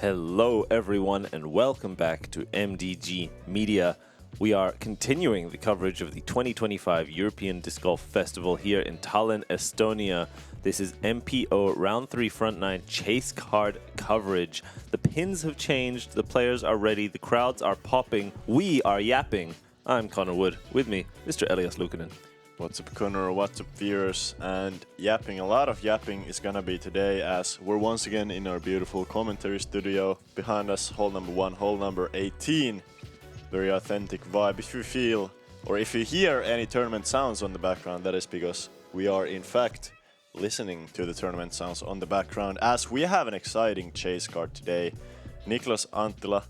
Hello everyone and welcome back to MDG Media. We are continuing the coverage of the 2025 European Disc Golf Festival here in Tallinn, Estonia. This is MPO Round 3 Front 9 Chase Card coverage. The pins have changed, the players are ready, the crowds are popping, we are yapping. I'm Connor Wood, with me, Mr. Elias Luukkonen. What's up, Connor? What's up, viewers? And yapping, a lot of yapping is gonna be today as we're once again in our beautiful commentary studio. Behind us, hole number 1, hole number 18. Very authentic vibe. If you feel, or if you hear any tournament sounds on the background, that is because we are in fact listening to the tournament sounds on the background as we have an exciting chase card today. Niklas, Anttila,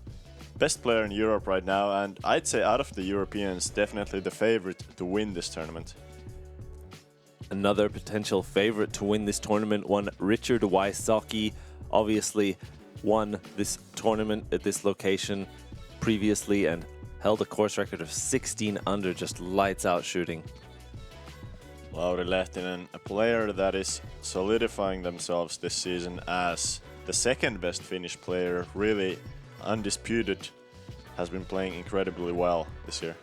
best player in Europe right now, and I'd say out of the Europeans, definitely the favorite to win this tournament. Another potential favorite to win this tournament, one Richard Wysocki, obviously won this tournament at this location previously and held a course record of 16 under, just lights out shooting. Lauri Lehtinen, a player that is solidifying themselves this season as the second best Finnish player, really undisputed, has been playing incredibly well this year.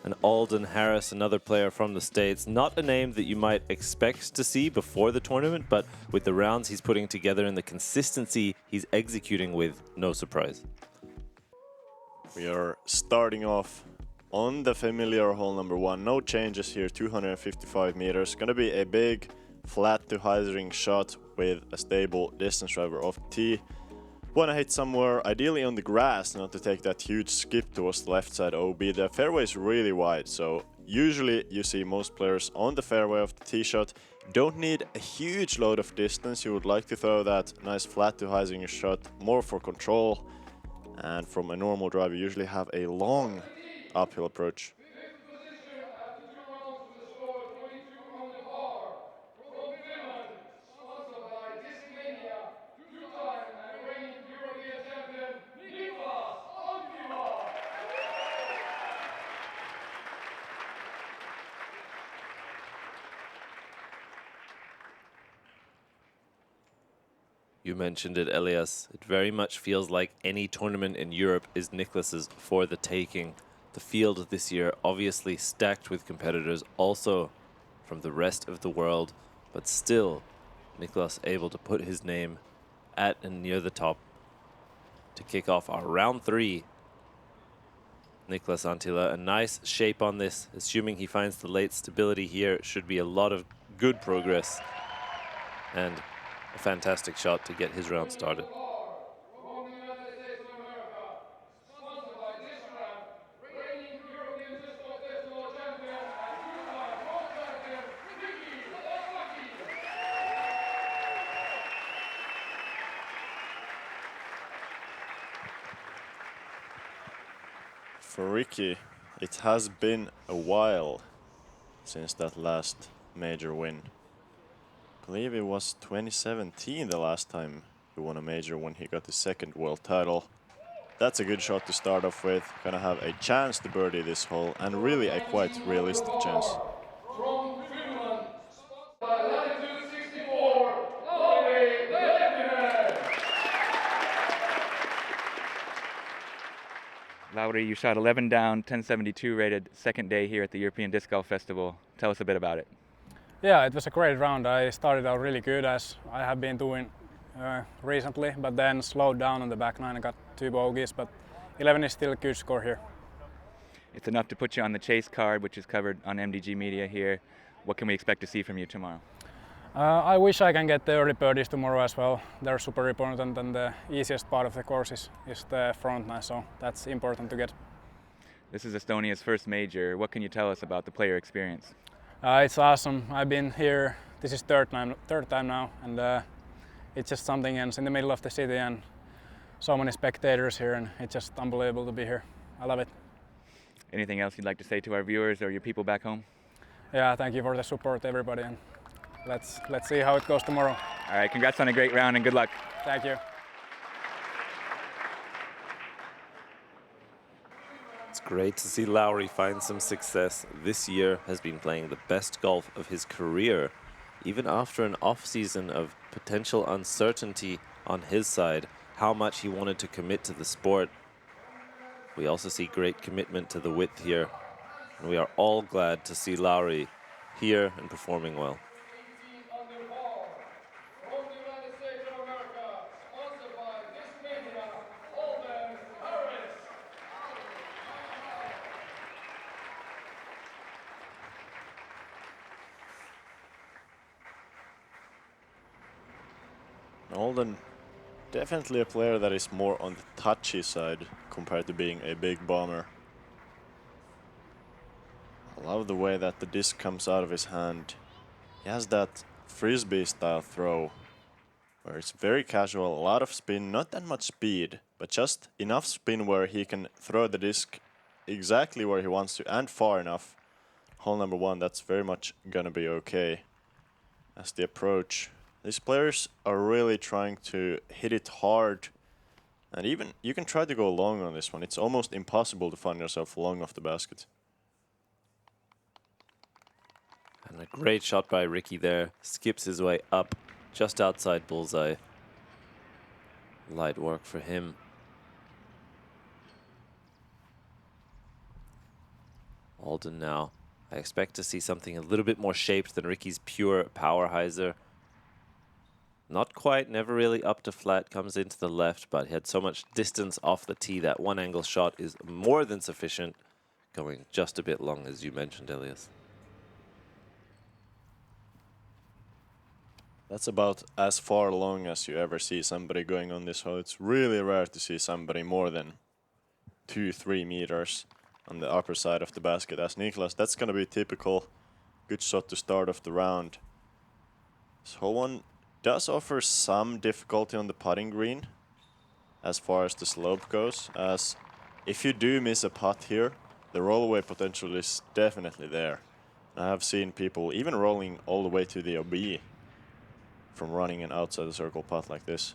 And Alden Harris, another player from the States, not a name that you might expect to see before the tournament, but with the rounds he's putting together and the consistency he's executing with, no surprise. We are starting off on the familiar hole number 1. No changes here, 255 meters. Gonna be a big flat to hyzering shot with a stable distance driver off the tee. Wanna hit somewhere, ideally on the grass, not to take that huge skip towards the left side OB. The fairway is really wide, so usually you see most players on the fairway of the tee shot. Don't need a huge load of distance. You would like to throw that nice flat to hyzering shot more for control. And from a normal drive, you usually have a long uphill approach. You mentioned it, Elias. It very much feels like any tournament in Europe is Niklas's for the taking. The field this year obviously stacked with competitors also from the rest of the world, but still Niklas able to put his name at and near the top to kick off our round 3. Niklas, Anttila, a nice shape on this. Assuming he finds the late stability here, it should be a lot of good progress and a fantastic shot to get his round started. For Ricky, it has been a while since that last major win. I believe it was 2017 the last time he won a major when he got his second world title. That's a good shot to start off with. Gonna have a chance to birdie this hole, and really a quite realistic chance. From Finland, by latitude 64, Lauri Lehtinen. Lauri, you shot 11 down, 1072 rated, second day here at the European Disc Golf Festival. Tell us a bit about it. Yeah, it was a great round. I started out really good as I have been doing recently, but then slowed down on the back nine and got 2 bogeys, but 11 is still a good score here. It's enough to put you on the chase card, which is covered on MDG Media here. What can we expect to see from you tomorrow? I wish I can get the early birdies tomorrow as well. They're super important, and the easiest part of the course is the front nine, so that's important to get. This is Estonia's first major. What can you tell us about the player experience? It's awesome. I've been here, this is third time now, and it's just something else in the middle of the city and so many spectators here, and it's just unbelievable to be here. I love it. Anything else you'd like to say to our viewers or your people back home? Yeah, thank you for the support, everybody, and let's see how it goes tomorrow. All right, congrats on a great round and good luck. Thank you. It's great to see Lauri find some success. This year has been playing the best golf of his career, even after an off-season of potential uncertainty on his side. how much he wanted to commit to the sport. We also see great commitment to the width here. And we are all glad to see Lauri here and performing well. 18 under par. From the United States of America, sponsored by this media, Alden, Paris. Alden, definitely a player that is more on the touchy side compared to being a big bomber. I love the way that the disc comes out of his hand. He has that frisbee style throw where it's very casual, a lot of spin, not that much speed, but just enough spin where he can throw the disc exactly where he wants to and far enough. Hole number 1, that's very much gonna be okay. As the approach, these players are really trying to hit it hard, and even you can try to go long on this one. It's almost impossible to find yourself long off the basket. And a great shot by Ricky there. Skips his way up just outside bullseye. Light work for him. Alden now. I expect to see something a little bit more shaped than Ricky's pure power hyzer. Not quite, never really up to flat, comes into the left, but he had so much distance off the tee that one angle shot is more than sufficient. Going just a bit long, as you mentioned, Elias. That's about as far long as you ever see somebody going on this hole. It's really rare to see somebody more than 2-3 meters on the upper side of the basket. As Niklas, that's going to be typical. Good shot to start off the round. This hole one does offer some difficulty on the putting green as far as the slope goes, as if you do miss a putt here, the rollaway potential is definitely there. I have seen people even rolling all the way to the OB from running an outside the circle putt like this.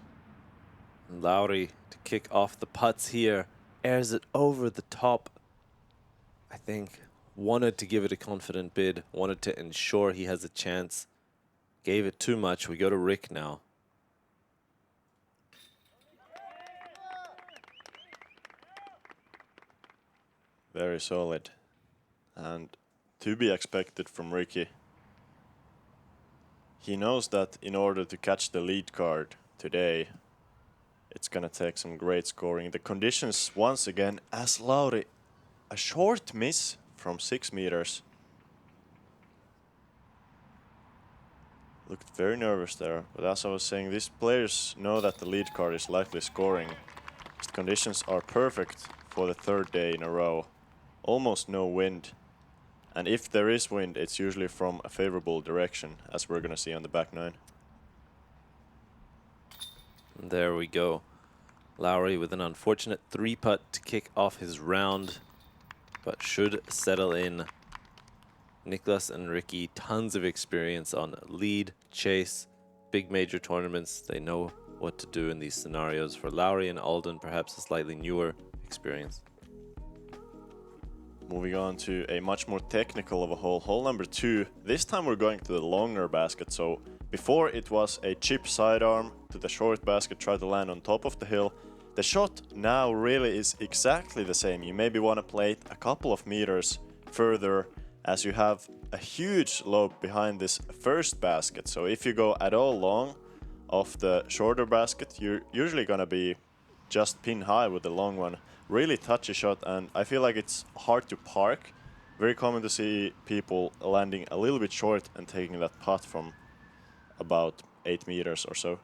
Lauri to kick off the putts here. Airs it over the top. I think wanted to give it a confident bid. Wanted to ensure he has a chance. Gave it too much. We go to Rick now. Very solid. And to be expected from Ricky. He knows that in order to catch the lead card today, it's gonna take some great scoring. The conditions once again, as Lauri, a short miss from 6 meters. Looked very nervous there, but as I was saying, these players know that the lead card is likely scoring. The conditions are perfect for the 3rd day in a row. Almost no wind. And if there is wind, it's usually from a favorable direction, as we're gonna see on the back 9. And there we go. Lauri with an unfortunate 3-putt to kick off his round, but should settle in. Niklas and Ricky, tons of experience on lead, chase, big major tournaments. They know what to do in these scenarios. For Lauri and Alden, perhaps a slightly newer experience. Moving on to a much more technical of a hole, hole number 2. This time we're going to the longer basket. So before it was a chip sidearm to the short basket, try to land on top of the hill. The shot now really is exactly the same. You maybe want to play it a couple of meters further, as you have a huge lobe behind this first basket. So if you go at all long off the shorter basket, you're usually going to be just pin high with the long one. Really touchy shot, and I feel like it's hard to park. Very common to see people landing a little bit short and taking that putt from about 8 meters or so.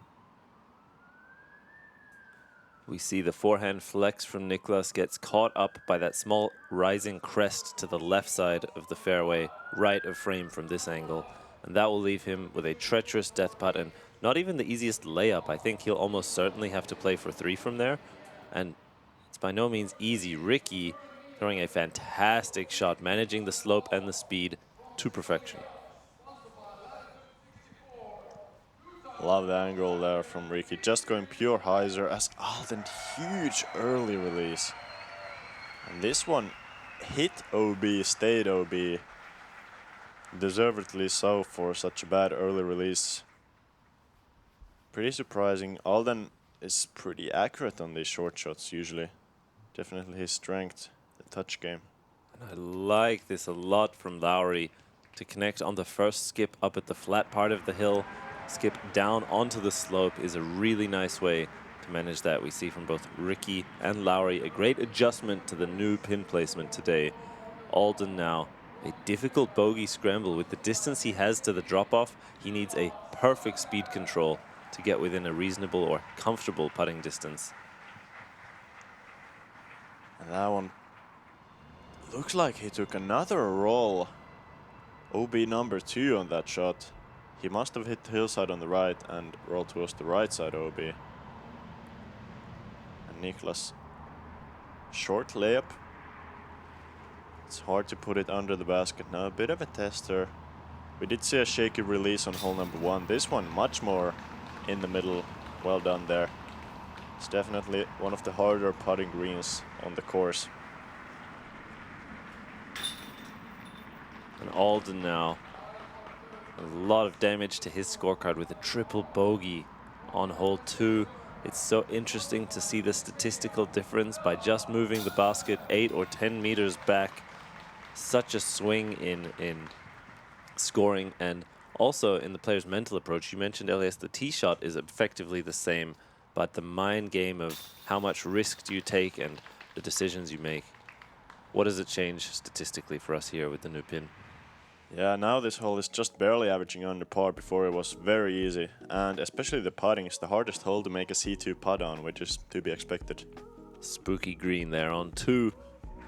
We see the forehand flex from Niklas gets caught up by that small rising crest to the left side of the fairway, right of frame from this angle. And that will leave him with a treacherous death putt and not even the easiest layup. I think he'll almost certainly have to play for 3 from there. And it's by no means easy. Ricky throwing a fantastic shot, managing the slope and the speed to perfection. Love the angle there from Ricky. Just going pure hyzer as Alden, huge early release. And this one hit OB, stayed OB. Deservedly so for such a bad early release. Pretty surprising. Alden is pretty accurate on these short shots usually. Definitely his strength, the touch game. And I like this a lot from Lauri to connect on the first skip up at the flat part of the hill. Skip down onto the slope is a really nice way to manage that. We see from both Ricky and Lauri a great adjustment to the new pin placement today. Alden now, a difficult bogey scramble. With the distance he has to the drop-off, he needs a perfect speed control to get within a reasonable or comfortable putting distance. And that one looks like he took another roll. OB number 2 on that shot. He must have hit the hillside on the right and rolled towards the right side OB. And Niklas, short layup. It's hard to put it under the basket now. A bit of a tester. We did see a shaky release on hole number 1. This one much more in the middle. Well done there. It's definitely one of the harder putting greens on the course. And Alden now, a lot of damage to his scorecard with a triple bogey on hole 2. It's so interesting to see the statistical difference by just moving the basket 8 or 10 meters back. Such a swing in scoring and also in the player's mental approach. You mentioned, Elias, the tee shot is effectively the same, but the mind game of how much risk do you take and the decisions you make. What does it change statistically for us here with the new pin? Yeah, now this hole is just barely averaging under par. Before it was very easy, and especially the putting is the hardest hole to make a C2 putt on, which is to be expected. Spooky green there on 2.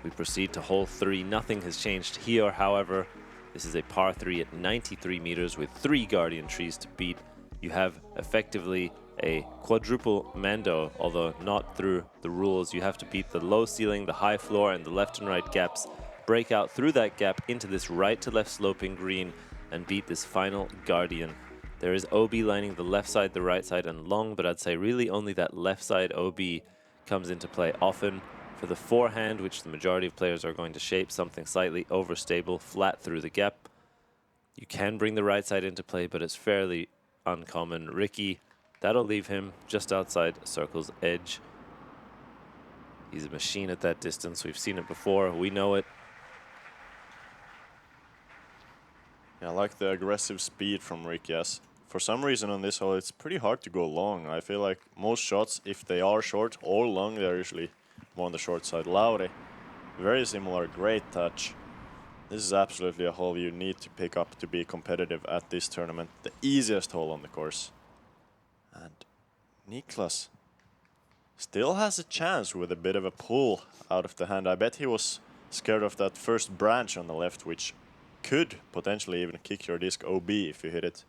We proceed to hole 3. Nothing has changed here, however. This is a par 3 at 93 meters with 3 guardian trees to beat. You have effectively a quadruple mando, although not through the rules. You have to beat the low ceiling, the high floor, and the left and right gaps. Break out through that gap into this right to left sloping green and beat this final guardian. There is OB lining the left side, the right side, and long, but I'd say really only that left side OB comes into play often. For the forehand, which the majority of players are going to shape something slightly overstable, flat through the gap, you can bring the right side into play, but it's fairly uncommon. Ricky, that'll leave him just outside circle's edge. He's a machine at that distance. We've seen it before. We know it. Yeah, I like the aggressive speed from Ricky. Yes. For some reason on this hole, it's pretty hard to go long. I feel like most shots, if they are short or long, they're usually more on the short side. Lauri, very similar, great touch. This is absolutely a hole you need to pick up to be competitive at this tournament. The easiest hole on the course. And Niklas still has a chance with a bit of a pull out of the hand. I bet he was scared of that first branch on the left, which could potentially even kick your disc OB if you hit it.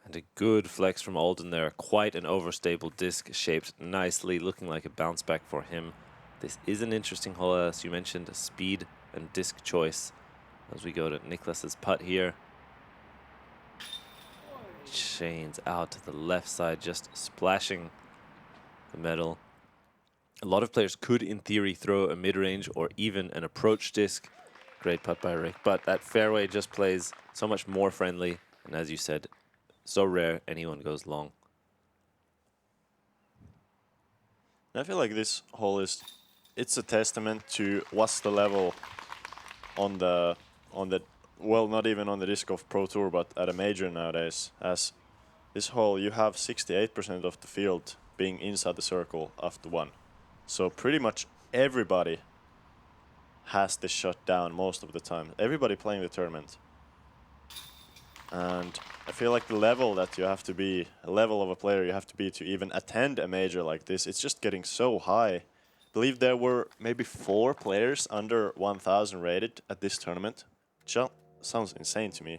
And a good flex from Alden there. Quite an overstable disc, shaped nicely, looking like a bounce back for him. This is an interesting hole, as you mentioned, speed and disc choice. As we go to Niklas's putt here. Chains out to the left side, just splashing the metal. A lot of players could, in theory, throw a mid-range or even an approach disc. Great putt by Rick, but that fairway just plays so much more friendly. And as you said, so rare anyone goes long. I feel like this hole it's a testament to what's the level on the well, not even on the Disc Golf Pro Tour, but at a major nowadays. As this hole, you have 68% of the field being inside the circle after 1. So pretty much everybody has this shot down most of the time. Everybody playing the tournament. And I feel like the level that you have to be, a level of a player you have to be to even attend a major like this, it's just getting so high. I believe there were maybe 4 players under 1,000 rated at this tournament. Sounds insane to me.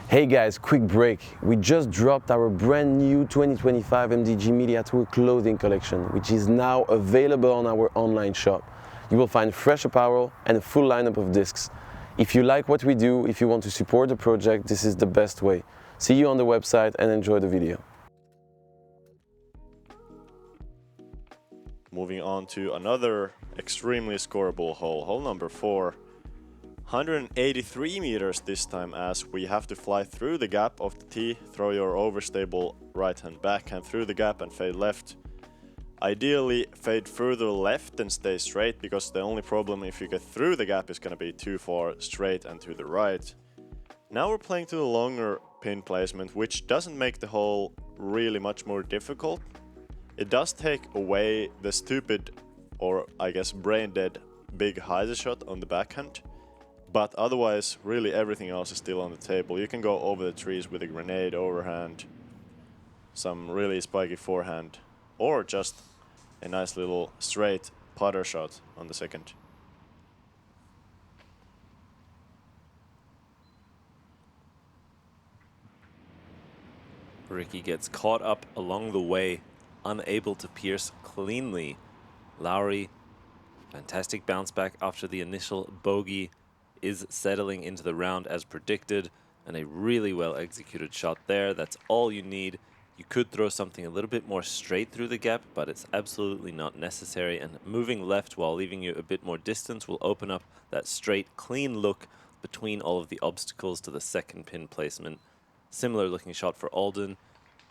Hey guys, quick break. We just dropped our brand new 2025 MDG Media Tour clothing collection, which is now available on our online shop. You will find fresh apparel and a full lineup of discs. If you like what we do, if you want to support the project, this is the best way. See you on the website and enjoy the video. moving on to another extremely scoreable hole, hole number 4. 183 meters this time, as we have to fly through the gap of the tee, throw your overstable right hand backhand through the gap and fade left. Ideally fade further left than stay straight, because the only problem if you get through the gap is going to be too far straight and to the right. Now we're playing to the longer pin placement, which doesn't make the hole really much more difficult. It does take away the stupid, or I guess brain dead, big hyzer shot on the backhand. But otherwise, really everything else is still on the table. You can go over the trees with a grenade overhand, some really spiky forehand, or just a nice little straight putter shot on the second. Ricky gets caught up along the way, unable to pierce cleanly. Lauri, fantastic bounce back after the initial bogey, is settling into the round as predicted, and a really well executed shot there. That's all you need. You could throw something a little bit more straight through the gap, but it's absolutely not necessary, and moving left while leaving you a bit more distance will open up that straight, clean look between all of the obstacles to the second pin placement. Similar looking shot for Alden.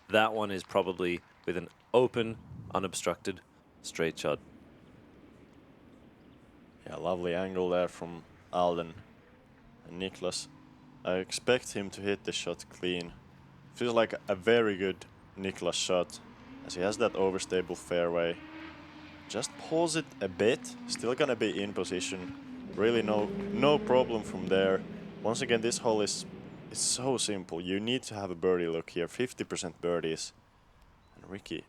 That one is probably with an open, unobstructed, straight shot. Yeah, lovely angle there from Alden and Niklas. I expect him to hit the shot clean. Feels like a very good Niklas shot, as he has that overstable fairway. Just pulls it a bit, still gonna be in position. Really no problem from there. Once again, this hole is so simple. You need to have a birdie look here, 50% birdies. And Ricky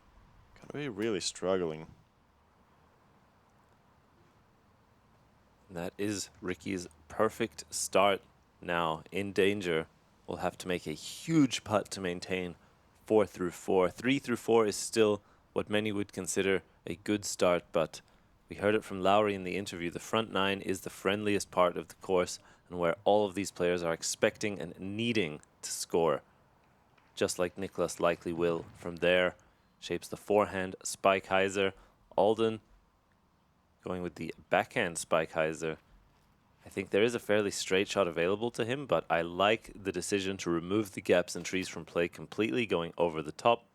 gonna be really struggling. That is Ricky's perfect start now. In danger. Will have to make a huge putt to maintain 4 through 4. 3 through 4 is still what many would consider a good start, but we heard it from Lauri in the interview. The front 9 is the friendliest part of the course, and where all of these players are expecting and needing to score. Just like Niklas likely will. From there, shapes the forehand spike hyzer. Alden going with the backhand spike hyzer. I think there is a fairly straight shot available to him, but I like the decision to remove the gaps and trees from play completely, going over the top.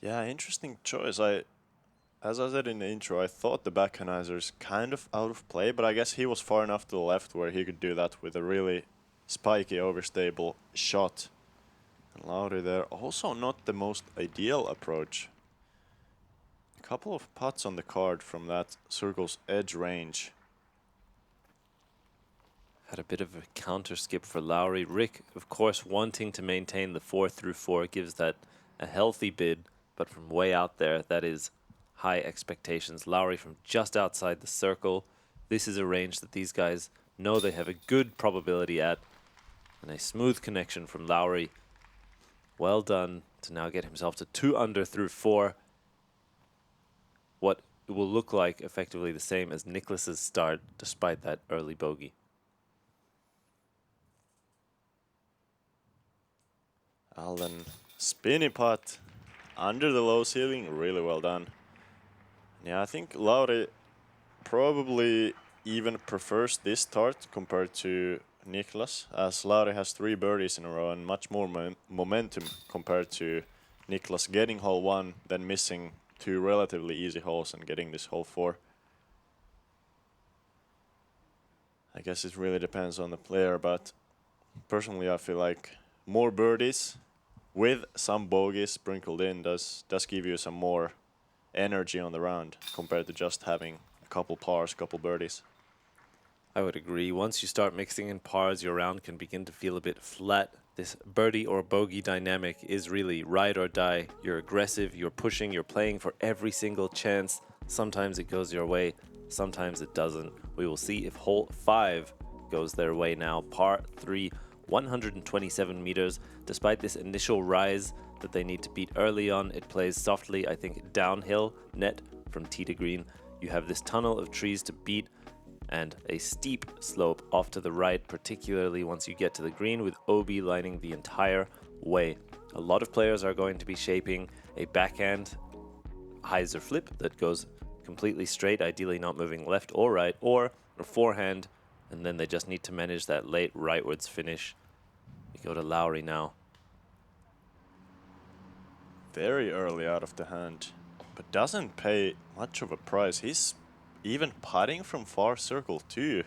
Yeah, interesting choice. As I said in the intro, I thought the backhand hyzer is kind of out of play, but I guess he was far enough to the left where he could do that with a really spiky, overstable shot. And Lauri there, also not the most ideal approach. A couple of putts on the card from that circle's edge range. Had a bit of a counter skip for Lauri. Rick, of course, wanting to maintain the 4 through 4 gives that a healthy bid, but from way out there, that is high expectations. Lauri from just outside the circle. This is a range that these guys know they have a good probability at, and a smooth connection from Lauri. Well done to now get himself to 2 under through 4. What it will look like effectively the same as Niklas's start, despite that early bogey. Alden, spinny putt under the low ceiling, really well done. Yeah, I think Lauri probably even prefers this start compared to Niklas, as Lauri has 3 birdies in a row and much more momentum compared to Niklas getting hole 1, then missing 2 relatively easy holes and getting this hole 4. I guess it really depends on the player, but personally I feel like more birdies with some bogeys sprinkled in does give you some more energy on the round compared to just having a couple pars, couple birdies. I would agree. Once you start mixing in pars, your round can begin to feel a bit flat. This birdie or bogey dynamic is really ride or die. You're aggressive, you're pushing, you're playing for every single chance. Sometimes it goes your way, sometimes it doesn't. We will see if hole 5 goes their way now. Par 3, 127 meters. Despite this initial rise that they need to beat early on, it plays softly, I think, downhill, net from tee to green. You have this tunnel of trees to beat and a steep slope off to the right, particularly once you get to the green, with OB lining the entire way. A lot of players are going to be shaping a backhand hyzer flip that goes completely straight, ideally not moving left or right, or a forehand, and then they just need to manage that late rightwards finish. We go to Lauri now. Very early out of the hand, but doesn't pay much of a price. He's even putting from far circle too.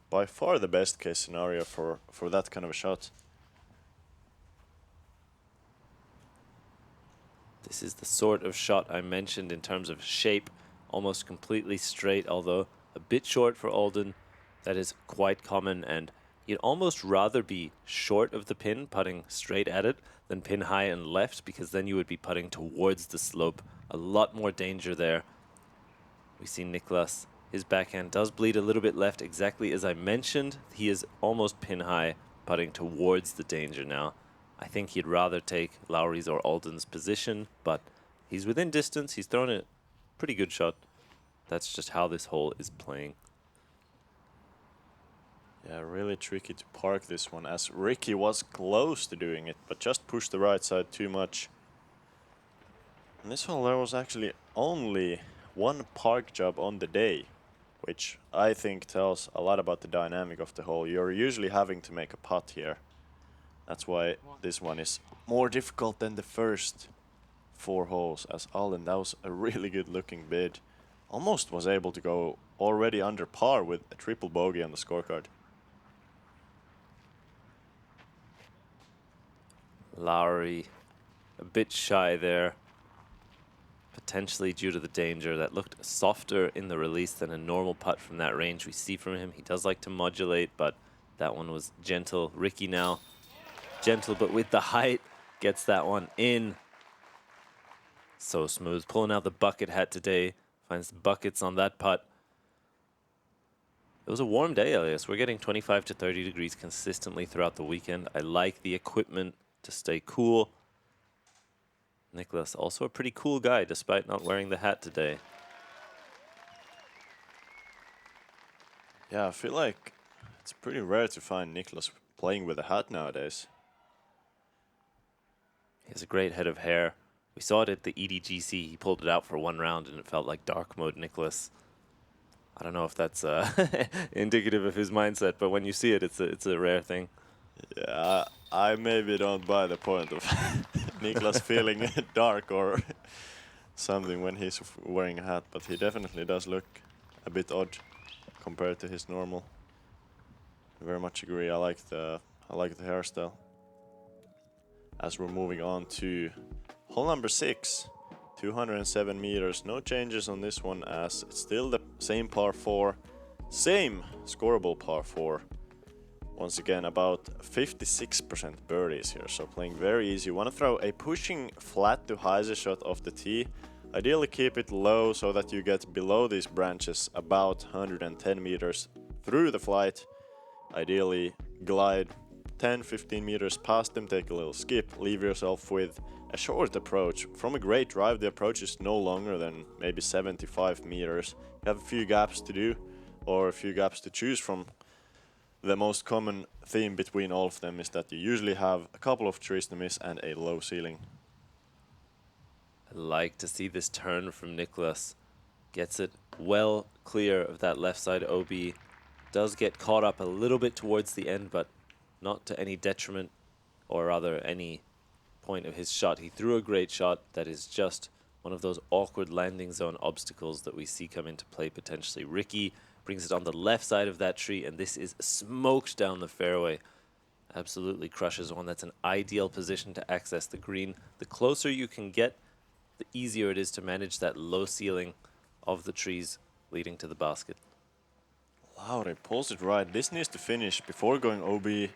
By far the best case scenario for that kind of a shot. This is the sort of shot I mentioned in terms of shape, almost completely straight, although a bit short for Alden. That is quite common, and you'd almost rather be short of the pin, putting straight at it, than pin high and left, because then you would be putting towards the slope. A lot more danger there. We see Niklas. His backhand does bleed a little bit left, exactly as I mentioned. He is almost pin high, putting towards the danger now. I think he'd rather take Lauri's or Alden's position, but he's within distance. He's thrown a pretty good shot. That's just how this hole is playing. Yeah, really tricky to park this one, as Ricky was close to doing it, but just pushed the right side too much. In this hole there was actually only one park job on the day, which I think tells a lot about the dynamic of the hole. You're usually having to make a putt here. That's why this one is more difficult than the first 4 holes, as Alden, that was a really good looking bid. Almost was able to go already under par with a triple bogey on the scorecard. Lauri a bit shy there, potentially due to the danger. That looked softer in the release than a normal putt from that range we see from him. He does like to modulate, but that one was gentle. Ricky now, gentle but with the height, gets that one in. So smooth, pulling out the bucket hat today, finds the buckets on that putt. It was a warm day, Elias. We're getting 25 to 30 degrees consistently throughout the weekend. I like the equipment to stay cool. Niklas, also a pretty cool guy, despite not wearing the hat today. Yeah, I feel like it's pretty rare to find Niklas playing with a hat nowadays. He has a great head of hair. We saw it at the EDGC. He pulled it out for one round, and it felt like dark mode Niklas. I don't know if that's indicative of his mindset, but when you see it, it's a rare thing. Yeah, I maybe don't buy the point of Niklas feeling dark or something when he's wearing a hat, but he definitely does look a bit odd compared to his normal. Very much agree. I like the hairstyle. As we're moving on to hole number 6, 207 meters. No changes on this one, as it's still the same par 4, same scoreable par 4. Once again, about 56% birdies here, so playing very easy. You want to throw a pushing flat to hyzer shot off the tee. Ideally keep it low so that you get below these branches about 110 meters through the flight. Ideally glide 10-15 meters past them, take a little skip, leave yourself with a short approach. From a great drive, the approach is no longer than maybe 75 meters. You have a few gaps to do, or a few gaps to choose from. The most common theme between all of them is that you usually have a couple of trees to miss and a low ceiling. I like to see this turn from Niklas. Gets it well clear of that left side OB. Does get caught up a little bit towards the end, but not to any detriment, or rather any point of his shot. He threw a great shot that is just one of those awkward landing zone obstacles that we see come into play potentially. Ricky brings it on the left side of that tree, and this is smoked down the fairway. Absolutely crushes one. That's an ideal position to access the green. The closer you can get, the easier it is to manage that low ceiling of the trees leading to the basket. Lauri pulls it right. This needs to finish before going OB.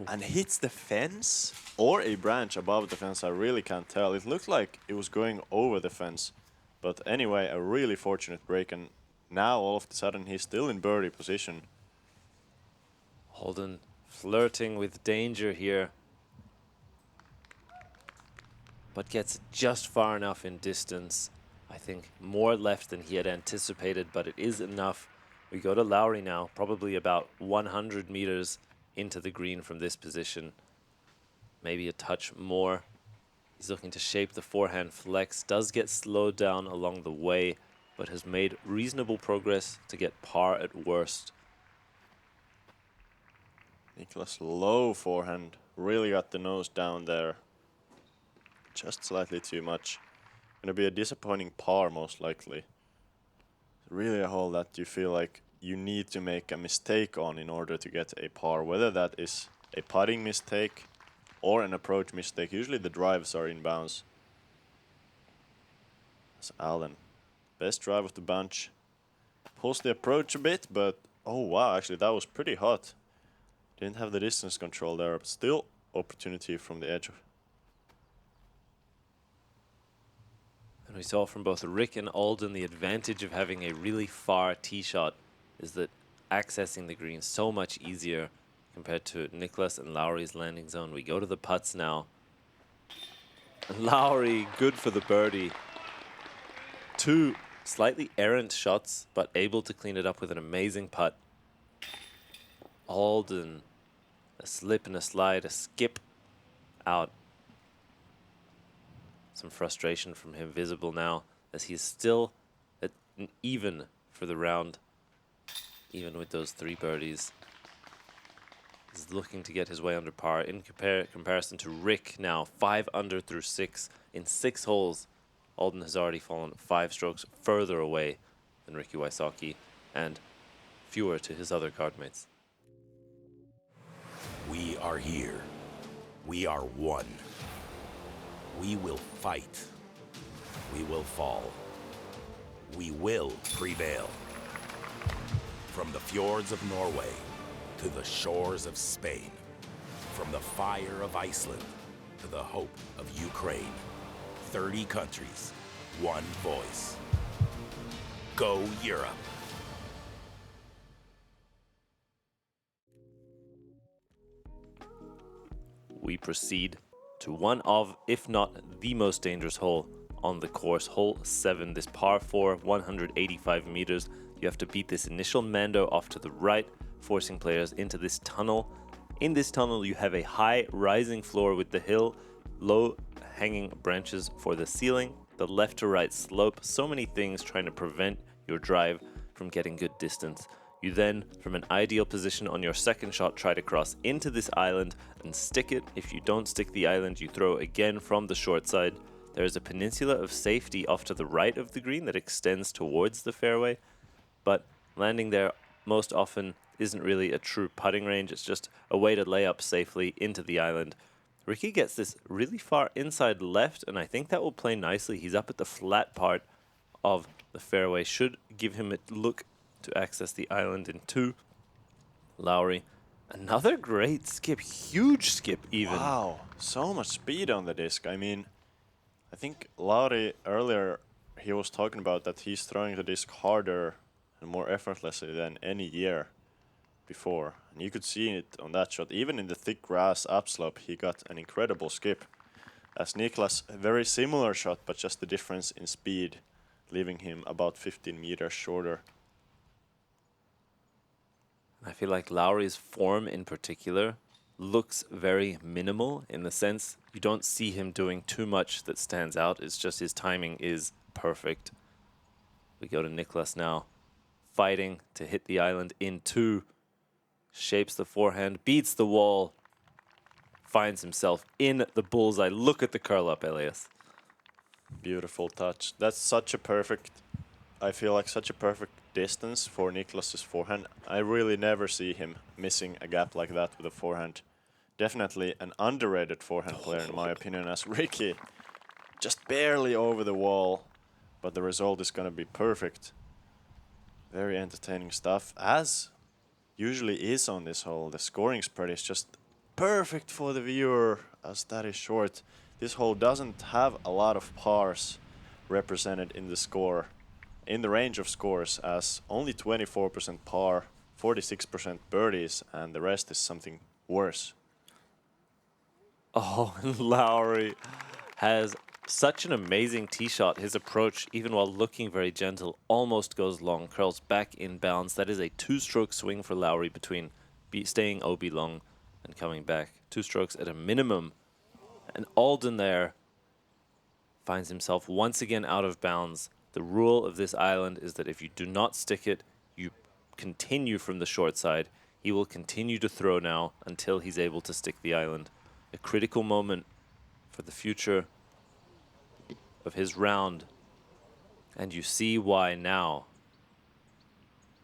And hits the fence or a branch above the fence. I really can't tell. It looked like it was going over the fence. But anyway, a really fortunate break, and now all of a sudden he's still in birdie position. Alden flirting with danger here, but gets just far enough in distance. I think more left than he had anticipated, but it is enough. We go to Lauri now, probably about 100 meters into the green from this position. Maybe a touch more. He's looking to shape the forehand flex, does get slowed down along the way, but has made reasonable progress to get par at worst. Niklas low forehand, really got the nose down there. Just slightly too much. Gonna be a disappointing par most likely. Really a hole that you feel like you need to make a mistake on in order to get a par, whether that is a putting mistake or an approach mistake. Usually the drives are in bounds. That's Alden. Best drive of the bunch. Pulls the approach a bit, but oh wow, actually that was pretty hot. Didn't have the distance control there, but still opportunity from the edge. And we saw from both Rick and Alden the advantage of having a really far tee shot is that accessing the green so much easier compared to Niklas and Lauri's landing zone. We go to the putts now. And Lauri, good for the birdie. 2 slightly errant shots, but able to clean it up with an amazing putt. Alden, a slip and a slide, a skip out. Some frustration from him visible now as he's still at an even for the round, even with those 3 birdies. He's looking to get his way under par in comparison to Rick now, 5 under through 6 in 6 holes. Alden has already fallen 5 strokes further away than Ricky Wysocki and fewer to his other cardmates. We are here. We are one. We will fight. We will fall. We will prevail. From the fjords of Norway to the shores of Spain, from the fire of Iceland to the hope of Ukraine, 30 countries, one voice. Go Europe. We proceed to one of, if not the most dangerous hole on the course, hole 7, this par 4, 185 meters. You have to beat this initial Mando off to the right, forcing players into this tunnel. In this tunnel, you have a high rising floor with the hill, low hanging branches for the ceiling, the left to right slope, so many things trying to prevent your drive from getting good distance. You then, from an ideal position on your second shot, try to cross into this island and stick it. If you don't stick the island, you throw again from the short side. There is a peninsula of safety off to the right of the green that extends towards the fairway, but landing there most often isn't really a true putting range. It's just a way to lay up safely into the island. Ricky gets this really far inside left, and I think that will play nicely. He's up at the flat part of the fairway. Should give him a look to access the island in 2. Lauri, another great skip, huge skip even. Wow, so much speed on the disc. I mean, I think Lauri earlier, he was talking about that he's throwing the disc harder and more effortlessly than any year before. And you could see it on that shot. Even in the thick grass upslope, he got an incredible skip. As Niklas, a very similar shot, but just the difference in speed, leaving him about 15 meters shorter. I feel like Lauri's form in particular looks very minimal in the sense you don't see him doing too much that stands out. It's just his timing is perfect. We go to Niklas now, fighting to hit the island in 2. Shapes the forehand, beats the wall, finds himself in the bullseye. Look at the curl up, Elias. Beautiful touch. That's such a perfect, I feel like such a perfect distance for Niklas's forehand. I really never see him missing a gap like that with a forehand. Definitely an underrated forehand player in my opinion, as Ricky just barely over the wall, but the result is going to be perfect. Very entertaining stuff, as usually is on this hole. The scoring spread is just perfect for the viewer, as that is short. This hole doesn't have a lot of pars represented in the score, in the range of scores, as only 24% par, 46% birdies, and the rest is something worse. Oh, and Lauri has such an amazing tee shot. His approach, even while looking very gentle, almost goes long, curls back in bounds. That is a 2-stroke swing for Lauri between staying OB long and coming back. 2 strokes at a minimum. And Alden there finds himself once again out of bounds. The rule of this island is that if you do not stick it, you continue from the short side. He will continue to throw now until he's able to stick the island. A critical moment for the future of his round. And you see why now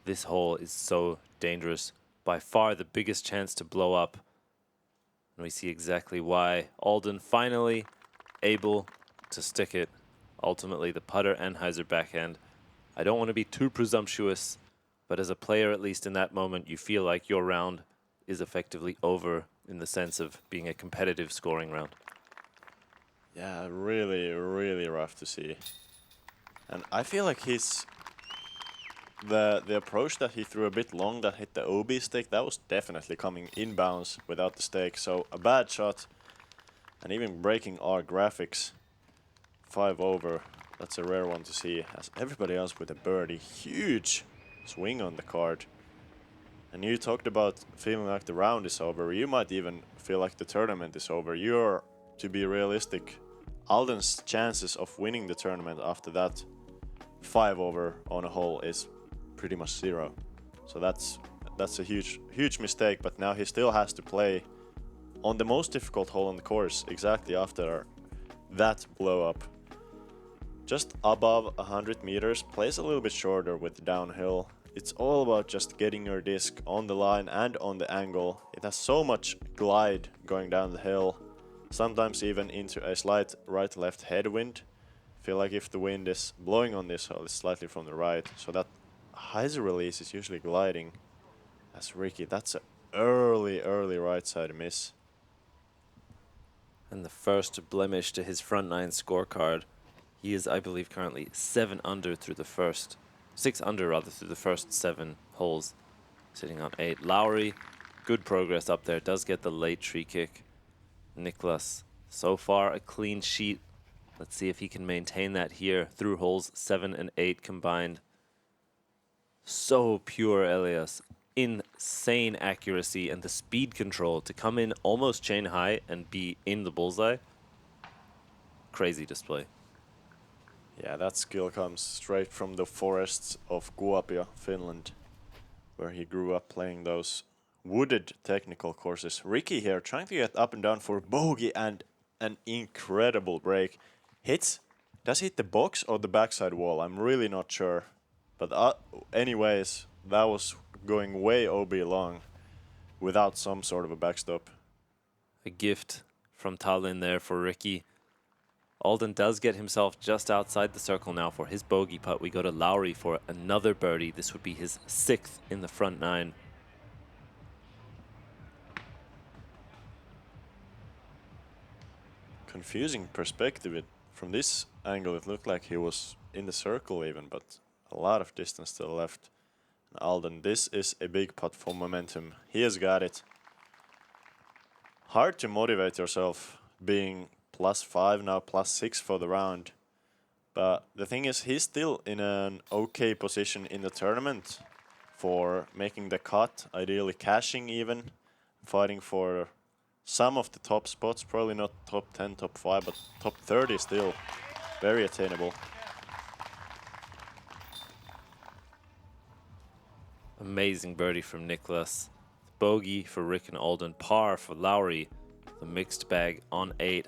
this hole is so dangerous. By far the biggest chance to blow up. And we see exactly why. Alden finally able to stick it. Ultimately the putter and hyzer backhand. I don't want to be too presumptuous, but as a player, at least in that moment, you feel like your round is effectively over in the sense of being a competitive scoring round. Yeah, really, really rough to see. And I feel like the approach that he threw a bit long that hit the OB stake, that was definitely coming inbounds without the stake. So a bad shot and even breaking our graphics. 5 over, that's a rare one to see. As everybody else with a birdie, huge swing on the card. And you talked about feeling like the round is over. You might even feel like the tournament is over. You're, to be realistic, Alden's chances of winning the tournament after that 5 over on a hole is pretty much 0. So that's a huge mistake, but now he still has to play on the most difficult hole on the course exactly after that blow up. Just above 100 meters, plays a little bit shorter with downhill. It's all about just getting your disc on the line and on the angle. It has so much glide going down the hill, sometimes even into a slight right-left headwind. Feel like if the wind is blowing on this hole, it's slightly from the right, so that hyzer release is usually gliding. That's Ricky. That's an early right side miss. And the first blemish to his front nine scorecard. He is, I believe, currently 6 under through the first 7 holes, sitting on 8. Lauri, good progress up there, does get the late tree kick. Niklas, so far a clean sheet. Let's see if he can maintain that here through holes 7 and 8 combined. So pure, Elias. Insane accuracy and the speed control to come in almost chain high and be in the bullseye. Crazy display. Yeah, that skill comes straight from the forests of Kuopio, Finland, where he grew up playing those wooded technical courses. Ricky here trying to get up and down for bogey and an incredible break. Does he hit the box or the backside wall? I'm really not sure. But anyways, that was going way OB long without some sort of a backstop. A gift from Tallinn there for Ricky. Alden does get himself just outside the circle now for his bogey putt. We go to Lauri for another birdie. This would be his 6th in the front 9. Confusing perspective. From this angle, it looked like he was in the circle even, but a lot of distance to the left. And Alden, this is a big putt for momentum. He has got it. Hard to motivate yourself being +5, now +6 for the round. But the thing is, he's still in an okay position in the tournament for making the cut, ideally cashing even, fighting for some of the top spots, probably not top 10, top 5, but top 30 still. Very attainable. Amazing birdie from Niklas. Bogey for Rick and Alden. Par for Lauri. The mixed bag on 8.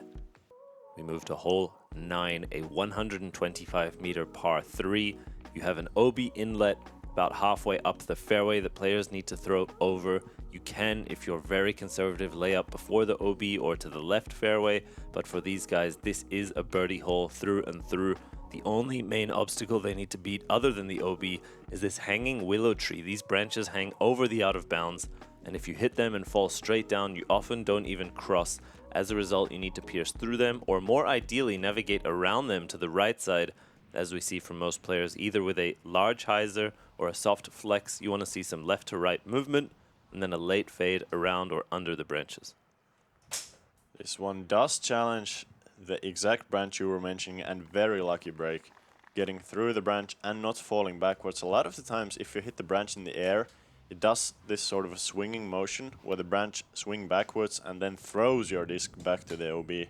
We move to hole 9, a 125-meter par 3. You have an OB inlet about halfway up the fairway that players need to throw over. You can, if you're very conservative, lay up before the OB or to the left fairway. But for these guys, this is a birdie hole through and through. The only main obstacle they need to beat other than the OB is this hanging willow tree. These branches hang over the out of bounds, and if you hit them and fall straight down, you often don't even cross. As a result, you need to pierce through them, or more ideally, navigate around them to the right side, as we see from most players, either with a large hyzer or a soft flex. You want to see some left to right movement, and then a late fade around or under the branches. This one does challenge the exact branch you were mentioning, and very lucky break. Getting through the branch and not falling backwards. A lot of the times, if you hit the branch in the air, it does this sort of a swinging motion where the branch swing backwards and then throws your disc back to the OB.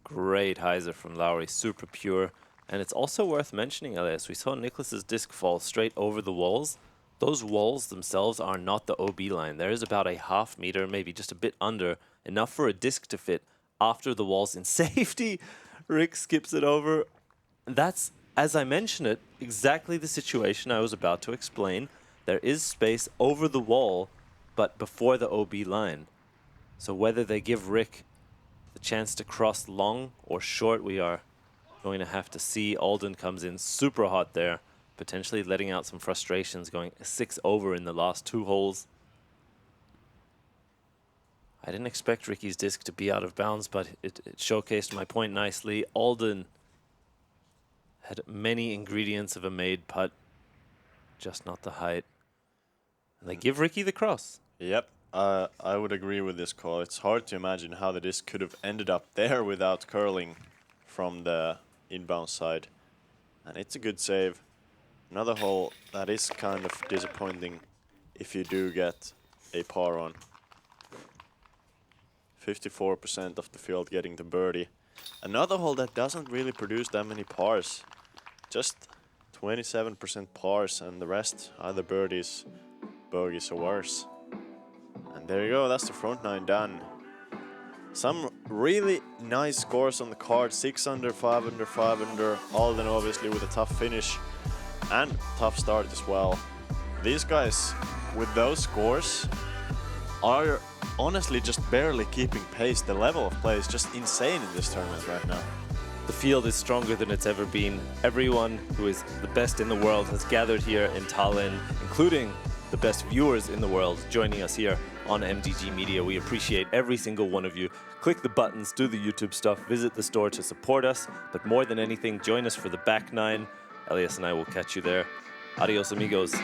Great hyzer from Lauri, super pure. And it's also worth mentioning, Elias, we saw Niklas's disc fall straight over the walls. Those walls themselves are not the OB line. There is about a half meter, maybe just a bit under, enough for a disc to fit after the walls in safety. Rick skips it over. That's, as I mentioned it, exactly the situation I was about to explain. There is space over the wall, but before the OB line. So whether they give Rick the chance to cross long or short, we are going to have to see. Alden comes in super hot there, potentially letting out some frustrations, going 6 over in the last 2 holes. I didn't expect Ricky's disc to be out of bounds, but it showcased my point nicely. Alden had many ingredients of a made putt, just not the height. And they give Ricky the cross. Yep, I would agree with this call. It's hard to imagine how the disc could have ended up there without curling from the inbound side. And it's a good save. Another hole that is kind of disappointing if you do get a par on. 54% of the field getting the birdie. Another hole that doesn't really produce that many pars. Just 27% pars and the rest either birdies, bogeys or worse. And there you go, that's the front 9 done. Some really nice scores on the card. 6 under, 5 under, 5 under. Alden obviously with a tough finish and tough start as well. These guys with those scores are honestly just barely keeping pace. The level of play is just insane in this tournament right now. The field is stronger than it's ever been. Everyone who is the best in the world has gathered here in Tallinn, including the best viewers in the world joining us here on MDG Media. We appreciate every single one of you. Click the buttons, do the YouTube stuff, visit the store to support us, but more than anything, join us for the back 9. Elias and I will catch you there. Adios, amigos.